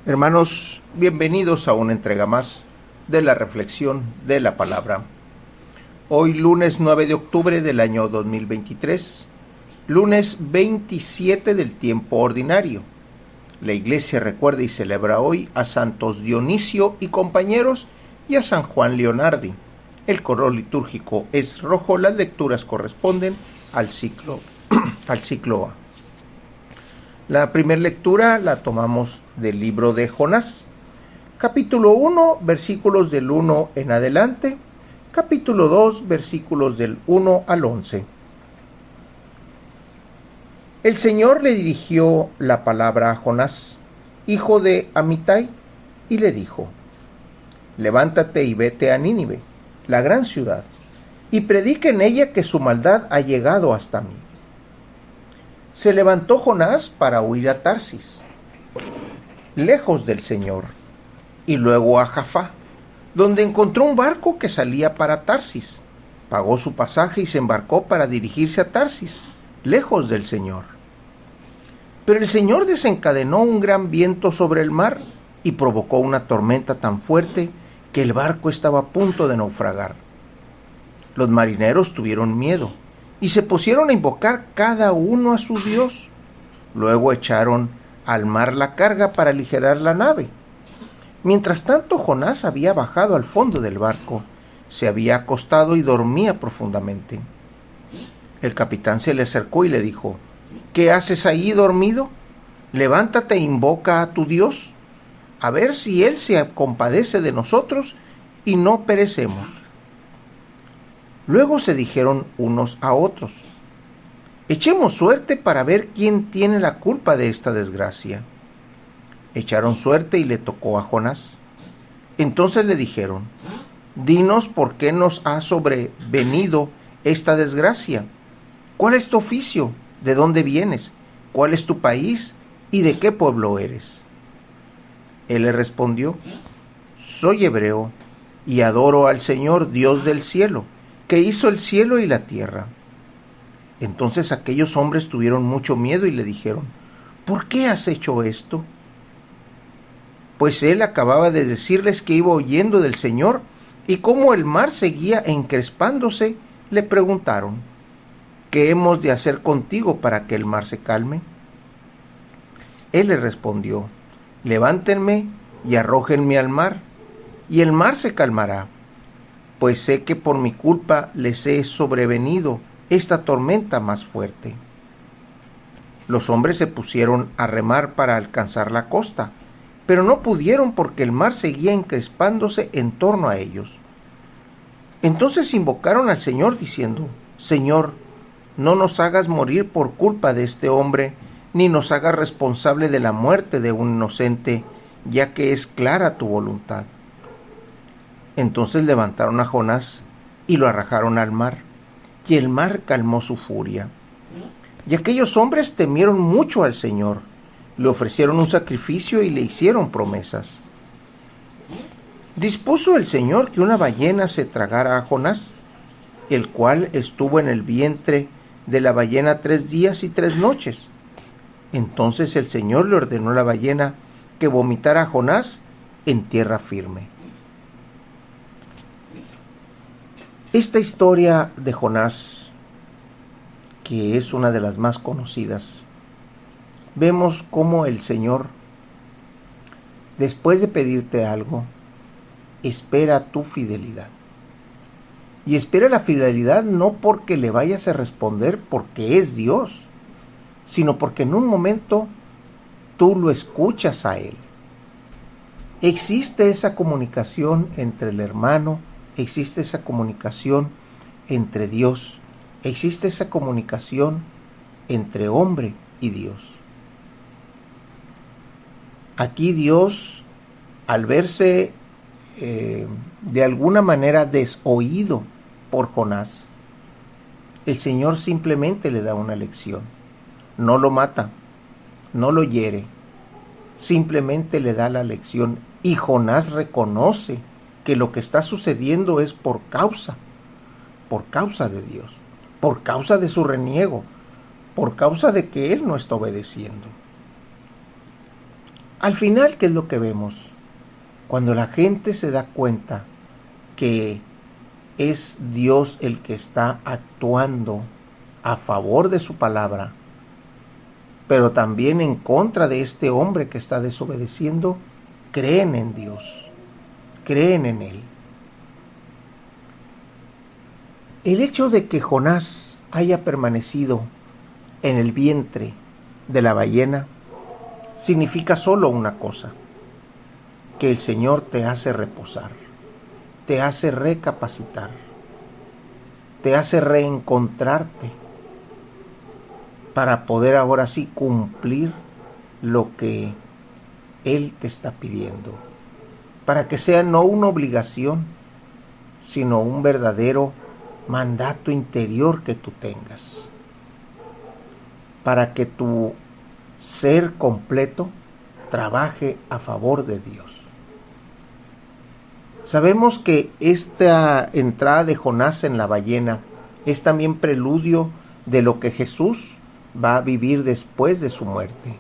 Hermanos, bienvenidos a una entrega más de la reflexión de la palabra. Hoy lunes 9 de octubre del año 2023, lunes 27 del tiempo ordinario. La Iglesia recuerda y celebra hoy a Santos Dionisio y compañeros y a San Juan Leonardi. El color litúrgico es rojo, las lecturas corresponden al ciclo A. La primera lectura la tomamos del libro de Jonás, capítulo 1, versículos del 1 en adelante, capítulo 2, versículos del 1 al 11. El Señor le dirigió la palabra a Jonás, hijo de Amitai, y le dijo: levántate y vete a Nínive, la gran ciudad, y predica en ella que su maldad ha llegado hasta mí. Se levantó Jonás para huir a Tarsis, lejos del Señor, y luego a Jaffa, donde encontró un barco que salía para Tarsis. Pagó su pasaje y se embarcó para dirigirse a Tarsis, lejos del Señor. Pero el Señor desencadenó un gran viento sobre el mar y provocó una tormenta tan fuerte que el barco estaba a punto de naufragar. Los marineros tuvieron miedo y se pusieron a invocar cada uno a su Dios. Luego echaron al mar la carga para aligerar la nave. Mientras tanto, Jonás había bajado al fondo del barco, se había acostado y dormía profundamente. El capitán se le acercó y le dijo: ¿qué haces ahí dormido? Levántate e invoca a tu Dios, a ver si Él se compadece de nosotros y no perecemos. Luego se dijeron unos a otros: echemos suerte para ver quién tiene la culpa de esta desgracia. Echaron suerte y le tocó a Jonás. Entonces le dijeron: dinos por qué nos ha sobrevenido esta desgracia. ¿Cuál es tu oficio? ¿De dónde vienes? ¿Cuál es tu país? ¿Y de qué pueblo eres? Él le respondió: soy hebreo y adoro al Señor Dios del cielo, que hizo el cielo y la tierra. Entonces aquellos hombres tuvieron mucho miedo y le dijeron: ¿por qué has hecho esto? Pues él acababa de decirles que iba huyendo del Señor, y como el mar seguía encrespándose, le preguntaron: ¿qué hemos de hacer contigo para que el mar se calme? Él le respondió: levántenme y arrójenme al mar, y el mar se calmará, pues sé que por mi culpa les he sobrevenido esta tormenta más fuerte. Los hombres se pusieron a remar para alcanzar la costa, pero no pudieron porque el mar seguía encrespándose en torno a ellos. Entonces invocaron al Señor diciendo: Señor, no nos hagas morir por culpa de este hombre, ni nos hagas responsable de la muerte de un inocente, ya que es clara tu voluntad. Entonces levantaron a Jonás y lo arrojaron al mar, y el mar calmó su furia. Y aquellos hombres temieron mucho al Señor, le ofrecieron un sacrificio y le hicieron promesas. Dispuso el Señor que una ballena se tragara a Jonás, el cual estuvo en el vientre de la ballena 3 días y 3 noches. Entonces el Señor le ordenó a la ballena que vomitara a Jonás en tierra firme. Esta historia de Jonás, que es una de las más conocidas, vemos cómo el Señor, después de pedirte algo, espera tu fidelidad. Y espera la fidelidad no porque le vayas a responder porque es Dios, sino porque en un momento tú lo escuchas a Él. Existe esa comunicación entre el hermano, existe esa comunicación entre Dios, existe esa comunicación entre hombre y Dios. Aquí Dios, al verse de alguna manera desoído por Jonás, el Señor simplemente le da una lección. No lo mata, no lo hiere, simplemente le da la lección, y Jonás reconoce que lo que está sucediendo es por causa de Dios, por causa de su reniego, por causa de que él no está obedeciendo. Al final, ¿qué es lo que vemos? Cuando la gente se da cuenta que es Dios el que está actuando a favor de su palabra, pero también en contra de este hombre que está desobedeciendo, creen en Dios, creen en Él. El hecho de que Jonás haya permanecido en el vientre de la ballena significa solo una cosa: que el Señor te hace reposar, te hace recapacitar, te hace reencontrarte para poder ahora sí cumplir lo que Él te está pidiendo, para que sea no una obligación, sino un verdadero mandato interior que tú tengas, para que tu ser completo trabaje a favor de Dios. Sabemos que esta entrada de Jonás en la ballena es también preludio de lo que Jesús va a vivir después de su muerte.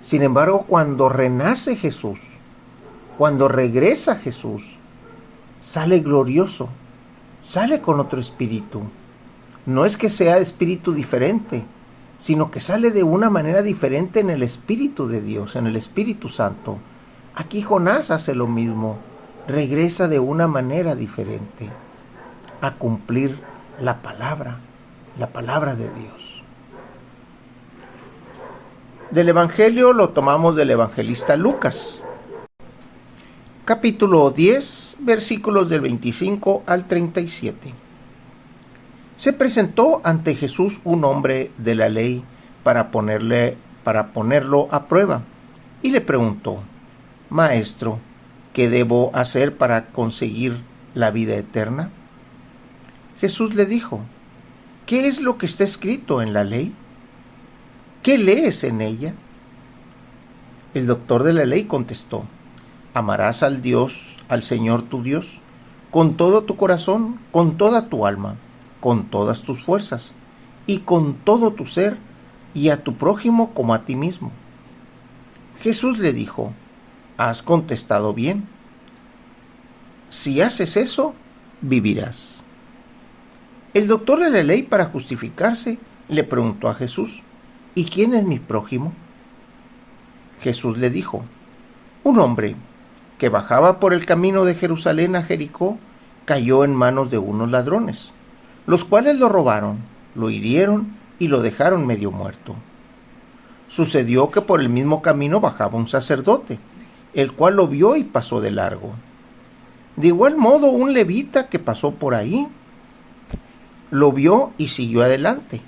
Sin embargo, cuando renace Jesús, cuando regresa Jesús, sale glorioso, sale con otro espíritu. No es que sea espíritu diferente, sino que sale de una manera diferente en el Espíritu de Dios, en el Espíritu Santo. Aquí Jonás hace lo mismo, regresa de una manera diferente a cumplir la palabra de Dios. Del Evangelio lo tomamos del evangelista Lucas, capítulo 10, versículos del 25 al 37. Se presentó ante Jesús un hombre de la ley para ponerlo a prueba, y le preguntó: Maestro, ¿qué debo hacer para conseguir la vida eterna? Jesús le dijo: ¿Qué es lo que está escrito en la ley? ¿Qué lees en ella? El doctor de la ley contestó: Amarás al Señor tu Dios, con todo tu corazón, con toda tu alma, con todas tus fuerzas, y con todo tu ser, y a tu prójimo como a ti mismo. Jesús le dijo: Has contestado bien. Si haces eso, vivirás. El doctor de la ley, para justificarse, le preguntó a Jesús: ¿Y quién es mi prójimo? Jesús le dijo: Un hombre que bajaba por el camino de Jerusalén a Jericó cayó en manos de unos ladrones, los cuales lo robaron, lo hirieron y lo dejaron medio muerto. Sucedió que por el mismo camino bajaba un sacerdote, el cual lo vio y pasó de largo. De igual modo, un levita que pasó por ahí lo vio y siguió adelante.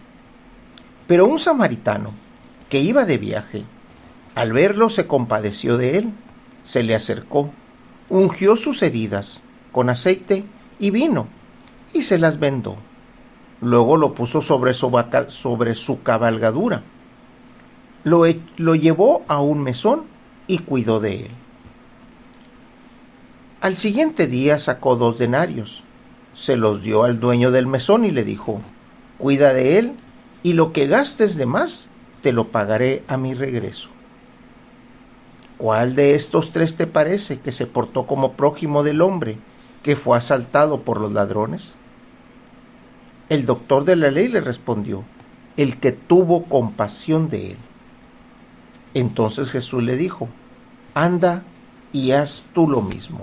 Pero un samaritano que iba de viaje, al verlo se compadeció de él, se le acercó, ungió sus heridas con aceite y vino, y se las vendó. Luego lo puso sobre su cabalgadura, lo llevó a un mesón y cuidó de él. Al siguiente día sacó 2 denarios, se los dio al dueño del mesón y le dijo: Cuida de él, y lo que gastes de más te lo pagaré a mi regreso. ¿Cuál de estos 3 te parece que se portó como prójimo del hombre que fue asaltado por los ladrones? El doctor de la ley le respondió: el que tuvo compasión de él. Entonces Jesús le dijo: Anda y haz tú lo mismo.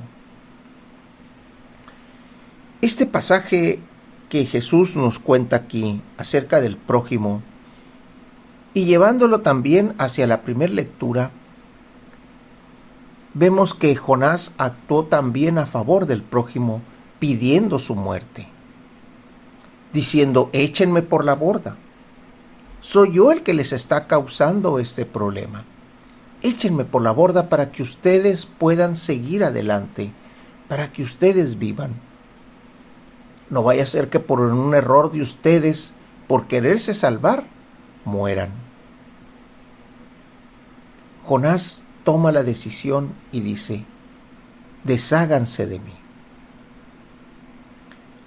Este pasaje que Jesús nos cuenta aquí acerca del prójimo, y llevándolo también hacia la primera lectura, vemos que Jonás actuó también a favor del prójimo, pidiendo su muerte, diciendo: échenme por la borda. Soy yo el que les está causando este problema. Échenme por la borda para que ustedes puedan seguir adelante, para que ustedes vivan. No vaya a ser que por un error de ustedes, por quererse salvar, mueran. Jonás toma la decisión y dice: desháganse de mí.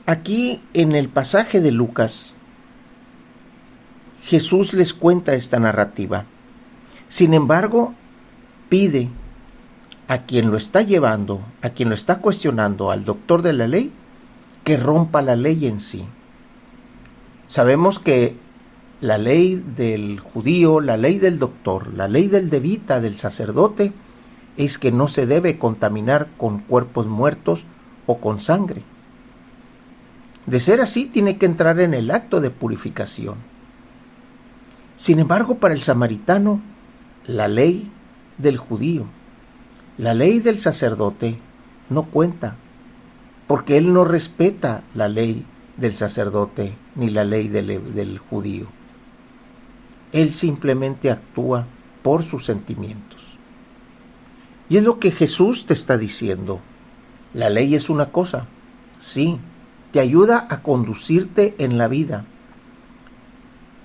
Aquí en el pasaje de Lucas, Jesús les cuenta esta narrativa. Sin embargo, pide a quien lo está llevando, a quien lo está cuestionando, al doctor de la ley, que rompa la ley en sí. Sabemos que la ley del judío, la ley del doctor, la ley del levita, del sacerdote, es que no se debe contaminar con cuerpos muertos o con sangre. De ser así, tiene que entrar en el acto de purificación. Sin embargo, para el samaritano, la ley del judío, la ley del sacerdote no cuenta, porque él no respeta la ley del sacerdote ni la ley del judío. Él simplemente actúa por sus sentimientos. Y es lo que Jesús te está diciendo. La ley es una cosa, sí, te ayuda a conducirte en la vida,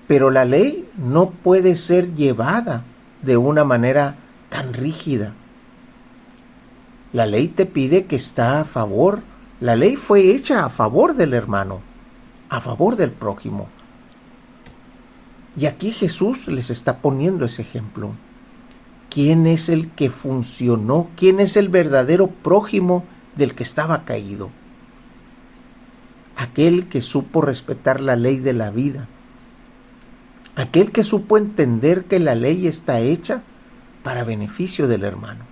pero la ley no puede ser llevada de una manera tan rígida. La ley te pide que está a favor. La ley fue hecha a favor del hermano, a favor del prójimo. Y aquí Jesús les está poniendo ese ejemplo. ¿Quién es el que funcionó? ¿Quién es el verdadero prójimo del que estaba caído? Aquel que supo respetar la ley de la vida. Aquel que supo entender que la ley está hecha para beneficio del hermano.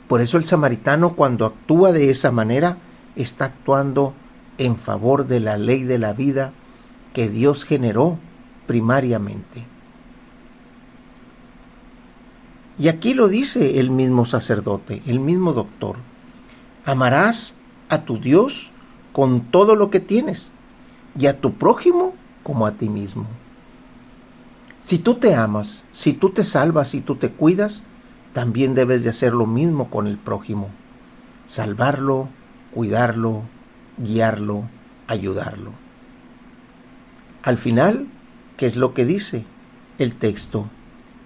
Por eso el samaritano, cuando actúa de esa manera, está actuando en favor de la ley de la vida que Dios generó primariamente. Y aquí lo dice el mismo sacerdote, el mismo doctor. Amarás a tu Dios con todo lo que tienes y a tu prójimo como a ti mismo. Si tú te amas, si tú te salvas, si tú te cuidas, también debes de hacer lo mismo con el prójimo. Salvarlo, cuidarlo, guiarlo, ayudarlo. Al final, ¿qué es lo que dice el texto?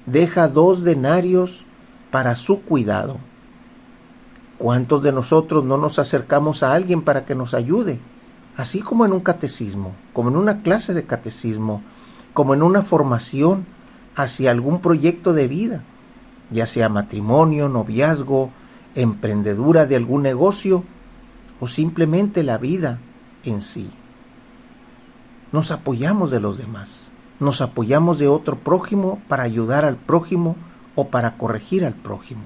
Deja 2 denarios para su cuidado. ¿Cuántos de nosotros no nos acercamos a alguien para que nos ayude? Así como en un catecismo, como en una clase de catecismo, como en una formación hacia algún proyecto de vida, ya sea matrimonio, noviazgo, emprendedura de algún negocio o simplemente la vida en sí. Nos apoyamos de los demás, nos apoyamos de otro prójimo para ayudar al prójimo o para corregir al prójimo.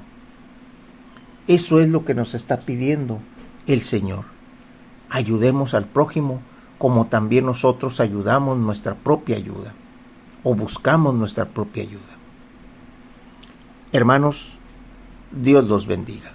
Eso es lo que nos está pidiendo el Señor. Ayudemos al prójimo como también nosotros ayudamos nuestra propia ayuda o buscamos nuestra propia ayuda. Hermanos, Dios los bendiga.